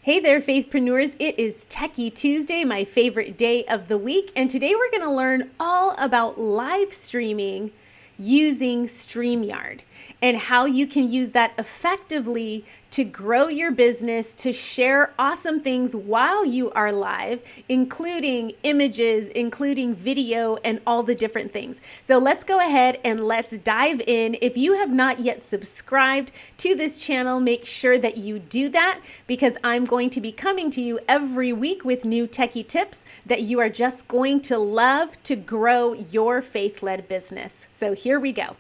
Hey there, Faith-Preneurs. It is Techie Tuesday, my favorite day of the week, and today we're going to learn all about live streaming using Streamyard and how you can use that effectively to grow your business, to share awesome things while you are live, including images, including video, and all the different things. So let's go ahead and let's dive in. If you have not yet subscribed to this channel, make sure that you do that, because I'm going to be coming to you every week with new techie tips that you are just going to love to grow your faith-led business. So here we go.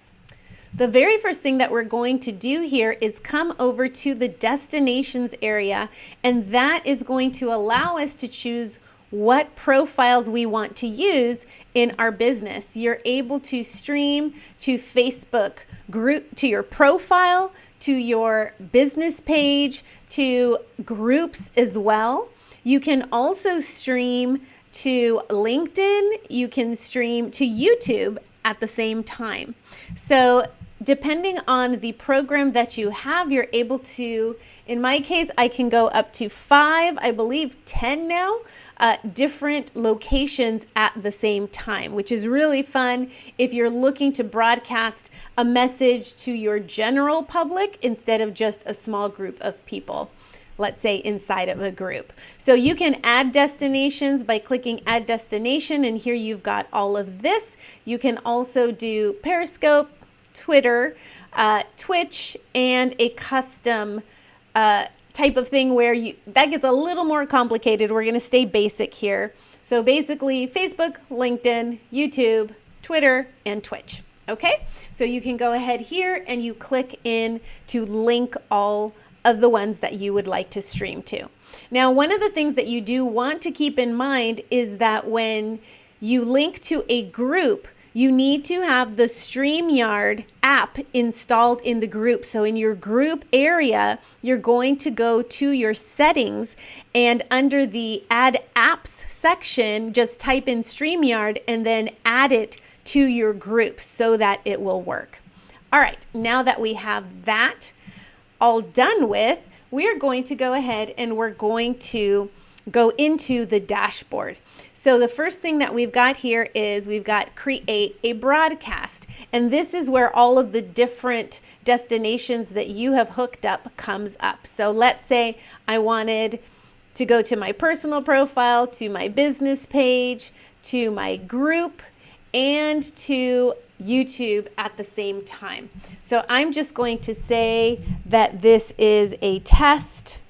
The very first thing that we're going to do here is come over to the destinations area, and that is going to allow us to choose what profiles we want to use in our business. You're able to stream to Facebook group, to your profile, to your business page, to groups as well. You can also stream to LinkedIn. You can stream to YouTube at the same time. So depending on the program that you have, you're able to, in my case, I can go up to 5, I believe 10 now, different locations at the same time, which is really fun if you're looking to broadcast a message to your general public instead of just a small group of people, let's say inside of a group. So you can add destinations by clicking add destination, and here you've got all of this. You can also do Periscope, Twitter, Twitch, and a custom type of thing where that gets a little more complicated. We're going to stay basic here. So basically Facebook, LinkedIn, YouTube, Twitter, and Twitch. Okay, so you can go ahead here and you click in to link all of the ones that you would like to stream to. Now, one of the things that you do want to keep in mind is that when you link to a group, you need to have the Streamyard app installed in the group. So in your group area, you're going to go to your settings, and under the Add Apps section, just type in Streamyard and then add it to your group so that it will work. All right, now that we have that all done with, we're going to go ahead and we're going to go into the dashboard. So the first thing that we've got here is we've got create a broadcast. And this is where all of the different destinations that you have hooked up comes up. So let's say I wanted to go to my personal profile, to my business page, to my group, and to YouTube at the same time. So I'm just going to say that this is a test.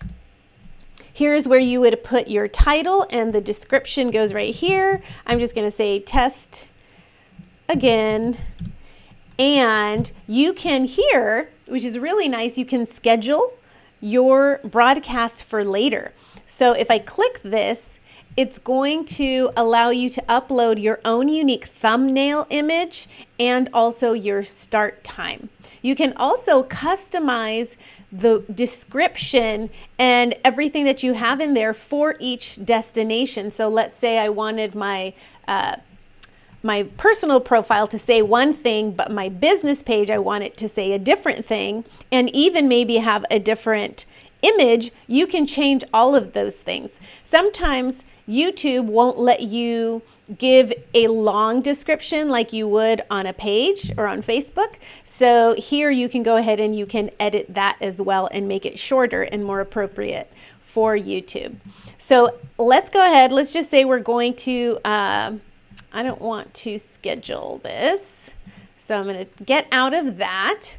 Here's where you would put your title, and the description goes right here. I'm just going to say test again. And you can here, which is really nice, you can schedule your broadcast for later. So if I click this, it's going to allow you to upload your own unique thumbnail image and also your start time. You can also customize the description and everything that you have in there for each destination. So let's say I wanted my my personal profile to say one thing, but my business page, I want it to say a different thing, and even maybe have a different image. You can change all of those things. Sometimes YouTube won't let you give a long description like you would on a page or on Facebook. So here you can go ahead and you can edit that as well and make it shorter and more appropriate for YouTube. So let's go ahead. Let's just say we're going to, I don't want to schedule this. So I'm going to get out of that,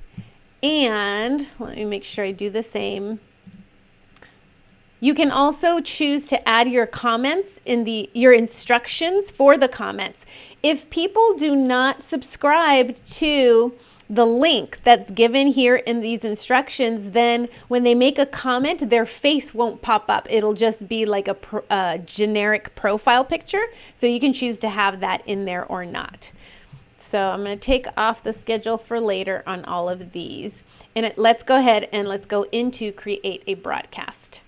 and let me make sure I do the same. You can also choose to add your comments in your instructions for the comments. If people do not subscribe to the link that's given here in these instructions, then when they make a comment, their face won't pop up. It'll just be like a generic profile picture. So you can choose to have that in there or not. So I'm going to take off the schedule for later on all of these. And let's go ahead and let's go into create a broadcast.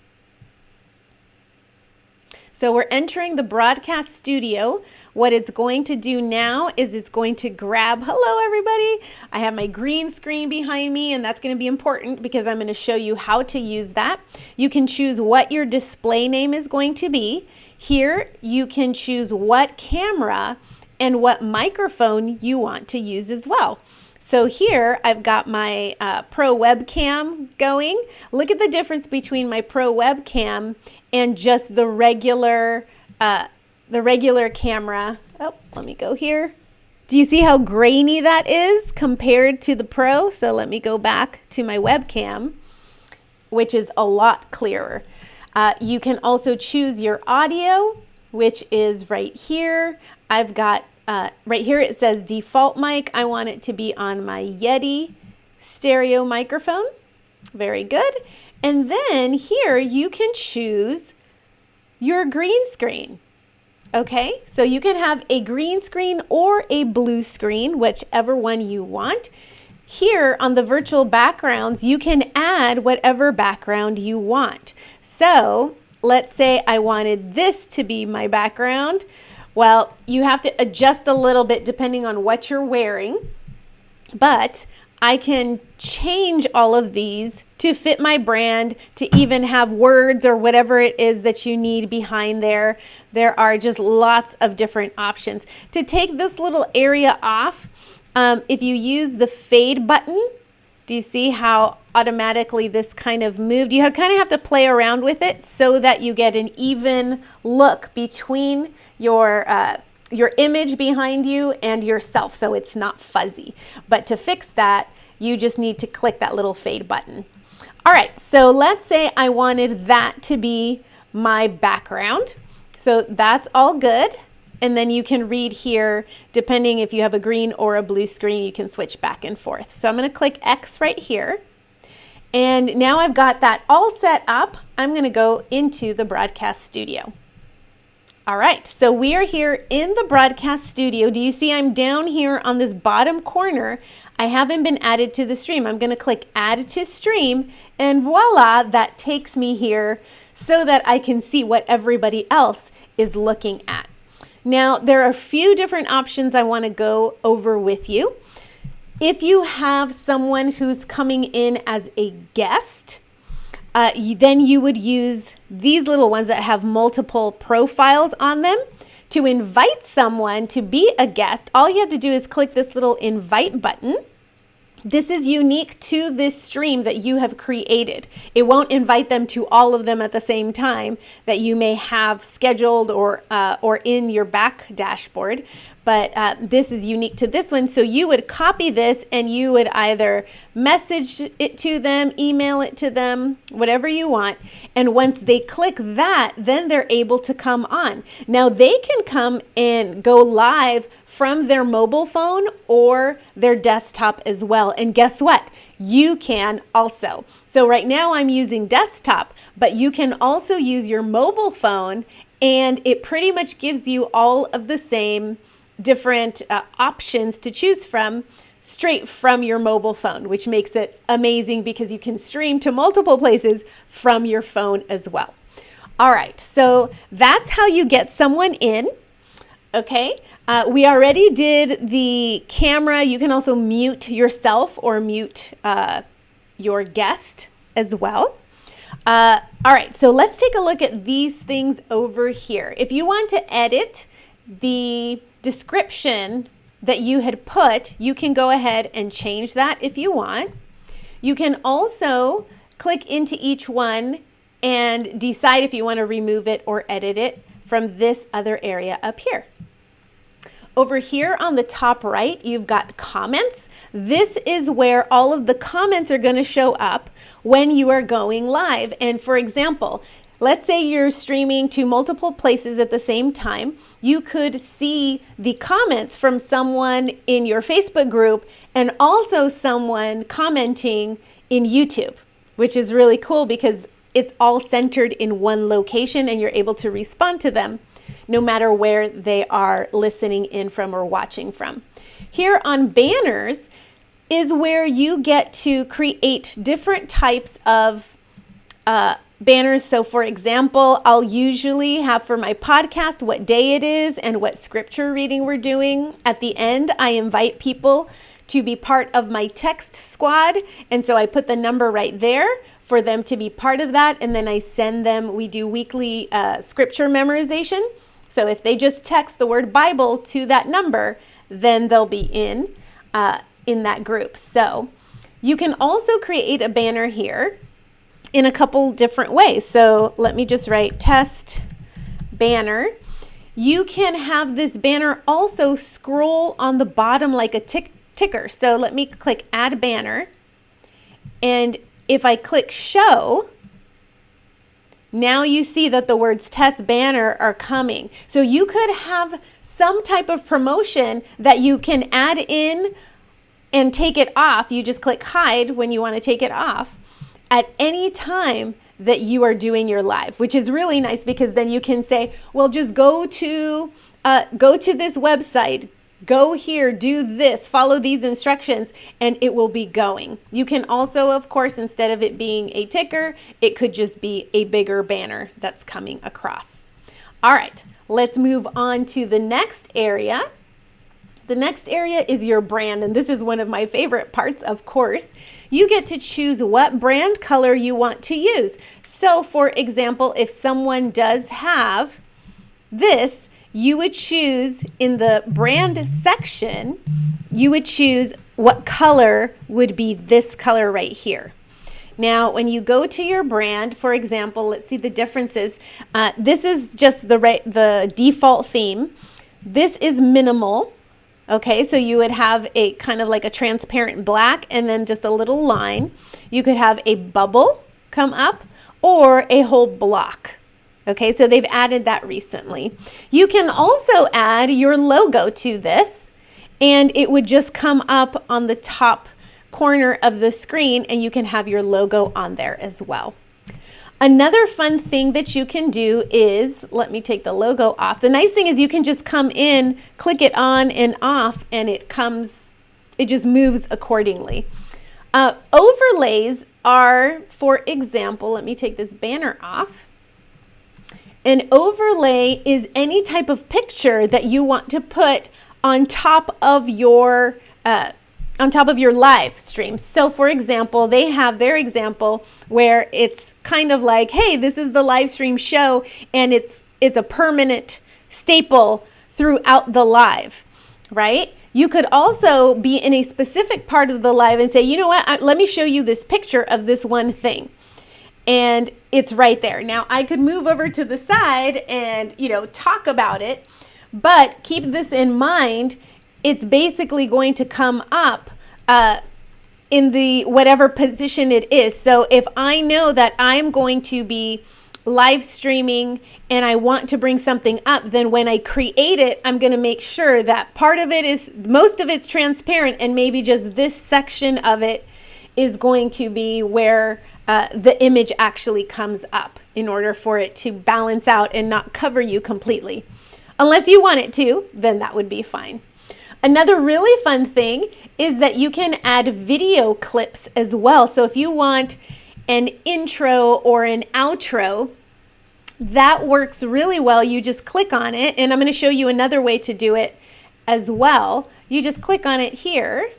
So we're entering the broadcast studio. What it's going to do now is it's going to grab, hello everybody, I have my green screen behind me, and that's going to be important because I'm going to show you how to use that. You can choose what your display name is going to be. Here you can choose what camera and what microphone you want to use as well. So here I've got my pro webcam going. Look at the difference between my pro webcam and just the regular camera. Oh, let me go here. Do you see how grainy that is compared to the pro? So let me go back to my webcam, which is a lot clearer. You can also choose your audio, which is right here. I've got right here it says default mic. I want it to be on my Yeti stereo microphone. Very good. And then here you can choose your green screen. Okay, so you can have a green screen or a blue screen, whichever one you want. Here on the virtual backgrounds, you can add whatever background you want. So let's say I wanted this to be my background. Well, you have to adjust a little bit depending on what you're wearing, but I can change all of these to fit my brand, to even have words or whatever it is that you need behind there. There are just lots of different options. To take this little area off, if you use the fade button, do you see how automatically this kind of moved? You kind of have to play around with it so that you get an even look between your image behind you and yourself, so it's not fuzzy. But to fix that, you just need to click that little fade button. All right, so let's say I wanted that to be my background. So that's all good. And then you can read here, depending if you have a green or a blue screen, you can switch back and forth. So I'm going to click X right here. And now I've got that all set up. I'm going to go into the broadcast studio. All right, so we are here in the broadcast studio. Do you see I'm down here on this bottom corner? I haven't been added to the stream. I'm going to click Add to Stream, and voila, that takes me here so that I can see what everybody else is looking at. Now, there are a few different options I want to go over with you. If you have someone who's coming in as a guest, then you would use these little ones that have multiple profiles on them. To invite someone to be a guest, all you have to do is click this little invite button. This is unique to this stream that you have created. It won't invite them to all of them at the same time that you may have scheduled or in your back dashboard. But this is unique to this one. So you would copy this and you would either message it to them, email it to them, whatever you want. And once they click that, then they're able to come on. Now they can come and go live from their mobile phone or their desktop as well. And guess what? You can also. So right now I'm using desktop, but you can also use your mobile phone, and it pretty much gives you all of the same different options to choose from straight from your mobile phone, which makes it amazing because you can stream to multiple places from your phone as well. All right, so that's how you get someone in. Okay, we already did the camera. You can also mute yourself or mute your guest as well. All right, so let's take a look at these things over here. If you want to edit the description that you had put, you can go ahead and change that if you want. You can also click into each one and decide if you want to remove it or edit it from this other area up here. Over here on the top right, you've got comments. This is where all of the comments are going to show up when you are going live. And for example, let's say you're streaming to multiple places at the same time. You could see the comments from someone in your Facebook group and also someone commenting in YouTube, which is really cool because it's all centered in one location and you're able to respond to them no matter where they are listening in from or watching from. Here on banners is where you get to create different types of banners. So for example, I'll usually have for my podcast what day it is and what scripture reading we're doing. At the end, I invite people to be part of my text squad. And so I put the number right there for them to be part of that. And then I send them, we do weekly scripture memorization. So if they just text the word Bible to that number, then they'll be in that group. So you can also create a banner here in a couple different ways. So let me just write test banner. You can have this banner also scroll on the bottom like a ticker. So let me click add banner. And if I click show, now you see that the words test banner are coming. So you could have some type of promotion that you can add in and take it off. You just click hide when you want to take it off at any time that you are doing your live, which is really nice because then you can say, well, just go to this website, go here, do this, follow these instructions, and it will be going. You can also, of course, instead of it being a ticker, it could just be a bigger banner that's coming across. All right, let's move on to the next area. The next area is your brand, and this is one of my favorite parts, of course. You get to choose what brand color you want to use. So, for example, if someone does have this, you would choose in the brand section, you would choose what color would be this color right here. Now, when you go to your brand, for example, let's see the differences. This is just the default theme. This is minimal. Okay, so you would have a kind of like a transparent black and then just a little line. You could have a bubble come up or a whole block. Okay, so they've added that recently. You can also add your logo to this, and it would just come up on the top corner of the screen, and you can have your logo on there as well. Another fun thing that you can do is, let me take the logo off. The nice thing is you can just come in, click it on and off, and it just moves accordingly. Overlays are, for example, let me take this banner off. An overlay is any type of picture that you want to put on top of your live stream. So for example, they have their example where it's kind of like, hey, this is the live stream show, and it's a permanent staple throughout the live, right? You could also be in a specific part of the live and say, you know what, let me show you this picture of this one thing. And it's right there. Now I could move over to the side and, talk about it, but keep this in mind. It's basically going to come up in the whatever position it is. So if I know that I'm going to be live streaming and I want to bring something up, then when I create it, I'm going to make sure that most of it's transparent, and maybe just this section of it is going to be where the image actually comes up in order for it to balance out and not cover you completely. Unless you want it to, then that would be fine. Another really fun thing is that you can add video clips as well. So if you want an intro or an outro, that works really well. You just click on it, and I'm going to show you another way to do it as well. You just click on it here,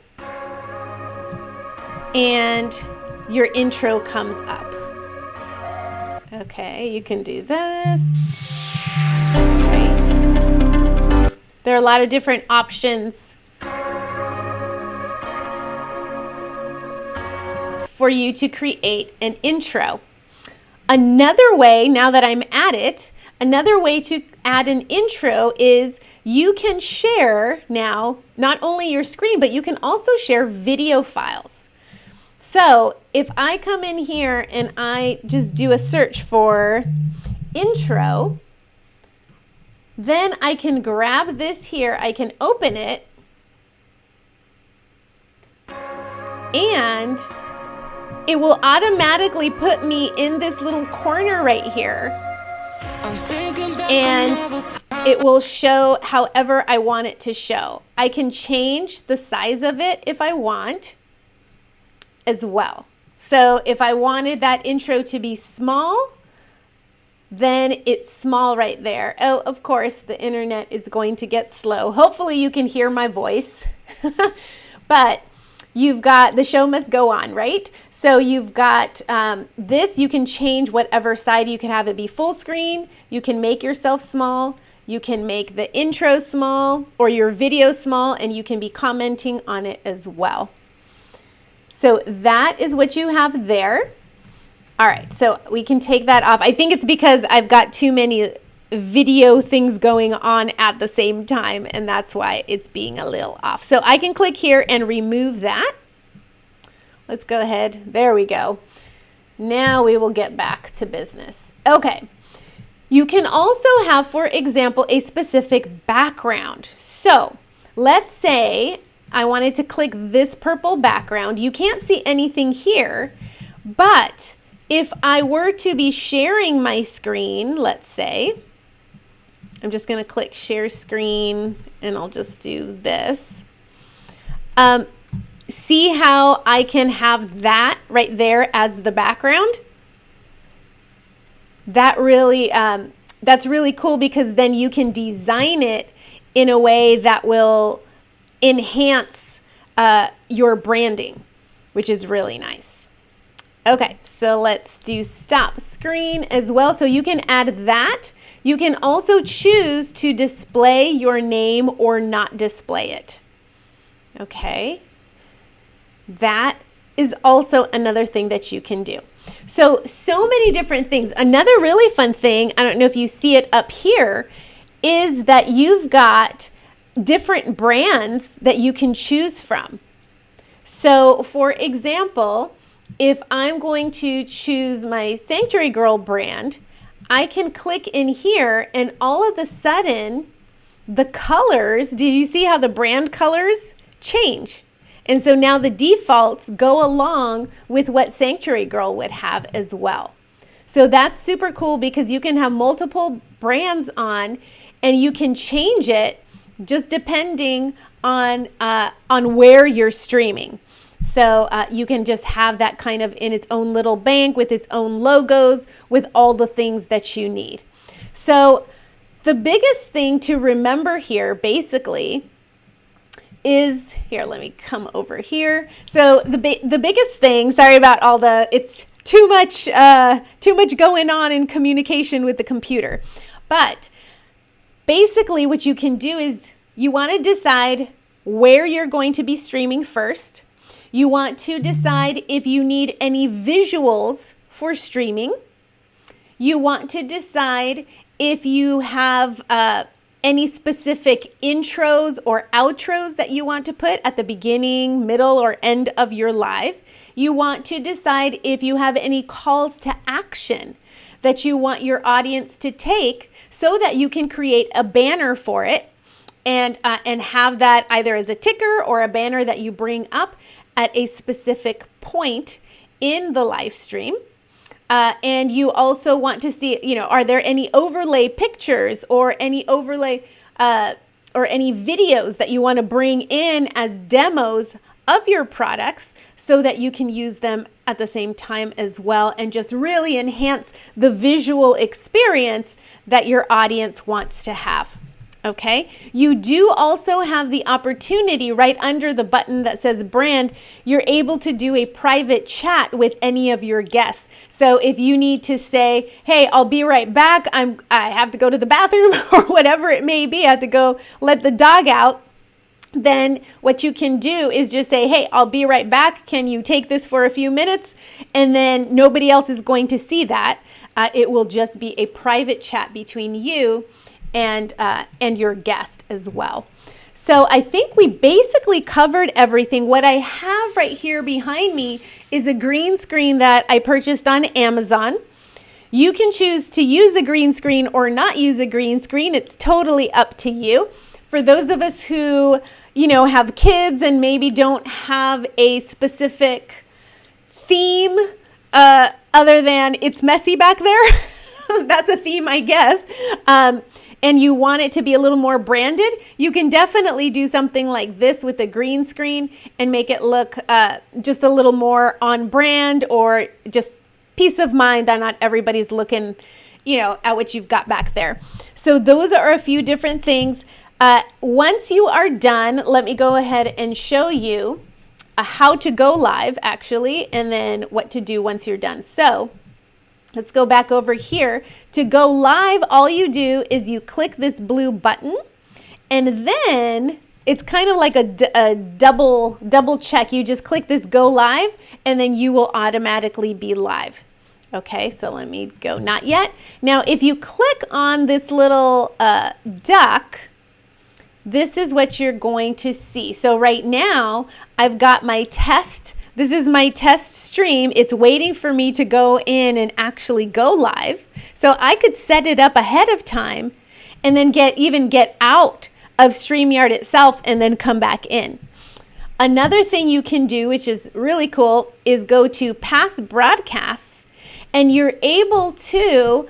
and your intro comes up. Okay, you can do this. There are a lot of different options for you to create an intro. Another way, now that I'm at it, another way to add an intro is you can share now not only your screen, but you can also share video files. So if I come in here and I just do a search for intro, then I can grab this here, I can open it, and it will automatically put me in this little corner right here, and it will show however I want it to show. I can change the size of it if I want as well. So if I wanted that intro to be small, then it's small right there. Oh, of course, the internet is going to get slow. Hopefully you can hear my voice. But you've got the show must go on, right? So you've got this. You can change whatever side. You can have it be full screen. You can make yourself small. You can make the intro small or your video small, and you can be commenting on it as well. So that is what you have there. All right, so we can take that off. I think it's because I've got too many video things going on at the same time, and that's why it's being a little off. So I can click here and remove that. Let's go ahead. There we go. Now we will get back to business. Okay. You can also have, for example, a specific background. So let's say I wanted to click this purple background. You can't see anything here, but if I were to be sharing my screen, let's say, I'm just going to click share screen and I'll just do this. See how I can have that right there as the background? That's really cool, because then you can design it in a way that will enhance your branding, which is really nice. Okay, so let's do stop screen as well. So you can add that. You can also choose to display your name or not display it. Okay, that is also another thing that you can do. So many different things. Another really fun thing, I don't know if you see it up here, is that you've got different brands that you can choose from. So for example, if I'm going to choose my Sanctuary Girl brand, I can click in here and all of a sudden the colors, do you see how the brand colors change? And so now the defaults go along with what Sanctuary Girl would have as well. So that's super cool, because you can have multiple brands on and you can change it just depending on where you're streaming. So you can just have that kind of in its own little bank with its own logos, with all the things that you need. So the biggest thing to remember here basically is, here, let me come over here. So the biggest thing, sorry about all it's too much going on in communication with the computer. But basically what you can do is you want to decide where you're going to be streaming first. You want to decide if you need any visuals for streaming. You want to decide if you have any specific intros or outros that you want to put at the beginning, middle, or end of your live. You want to decide if you have any calls to action that you want your audience to take, so that you can create a banner for it and have that either as a ticker or a banner that you bring up at a specific point in the live stream. And you also want to see, are there any overlay pictures or any overlay or any videos that you want to bring in as demos of your products, so that you can use them at the same time as well, and just really enhance the visual experience that your audience wants to have. Okay, you do also have the opportunity right under the button that says brand. You're able to do a private chat with any of your guests. So if you need to say, hey, I'll be right back, I have to go to the bathroom or whatever it may be, I have to go let the dog out, then what you can do is just say, hey, I'll be right back. Can you take this for a few minutes? And then nobody else is going to see that. It will just be a private chat between you and your guest as well. So I think we basically covered everything. What I have right here behind me is a green screen that I purchased on Amazon. You can choose to use a green screen or not use a green screen. It's totally up to you. For those of us who, have kids and maybe don't have a specific theme other than it's messy back there, that's a theme, I guess. and you want it to be a little more branded, you can definitely do something like this with a green screen and make it look just a little more on brand, or just peace of mind that not everybody's looking, at what you've got back there. So those are a few different things. Once you are done, let me go ahead and show you how to go live actually, and then what to do once you're done. So let's go back over here. To go live, all you do is you click this blue button, and then it's kind of like a double check. You just click this go live, and then you will automatically be live. Okay, so let me go not yet. Now, if you click on this little duck, this is what you're going to see. So right now, I've got my test. This is my test stream. It's waiting for me to go in and actually go live. So I could set it up ahead of time and then get out of Streamyard itself and then come back in. Another thing you can do, which is really cool, is go to past broadcasts, and you're able to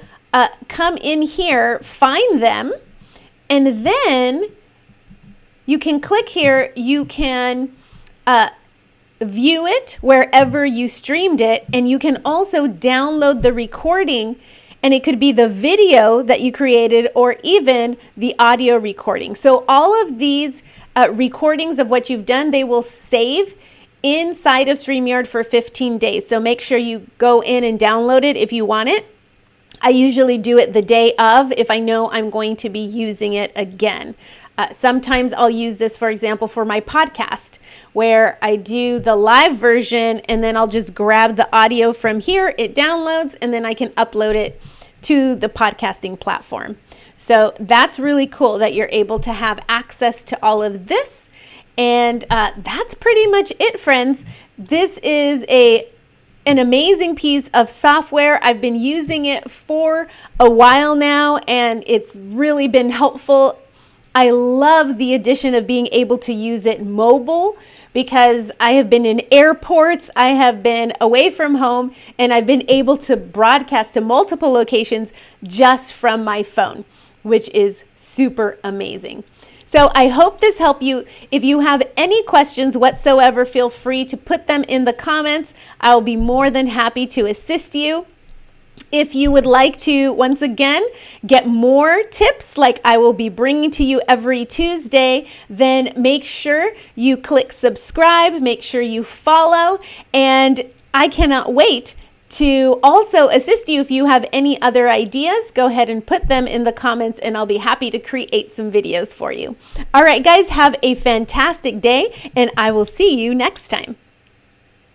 come in here, find them, and then you can click here. You can view it wherever you streamed it, and you can also download the recording, and it could be the video that you created or even the audio recording. So all of these recordings of what you've done, they will save inside of Streamyard for 15 days. So make sure you go in and download it if you want it. I usually do it the day of if I know I'm going to be using it again. Sometimes I'll use this, for example, for my podcast, where I do the live version and then I'll just grab the audio from here, it downloads, and then I can upload it to the podcasting platform. So that's really cool that you're able to have access to all of this. And that's pretty much it, friends. This is an amazing piece of software. I've been using it for a while now, and it's really been helpful. I love the addition of being able to use it mobile, because I have been in airports, I have been away from home, and I've been able to broadcast to multiple locations just from my phone, which is super amazing. So I hope this helped you. If you have any questions whatsoever, feel free to put them in the comments. I'll be more than happy to assist you. If you would like to, once again, get more tips like I will be bringing to you every Tuesday, then make sure you click subscribe, make sure you follow, and I cannot wait to also assist you. If you have any other ideas, go ahead and put them in the comments, and I'll be happy to create some videos for you. All right, guys, have a fantastic day, and I will see you next time.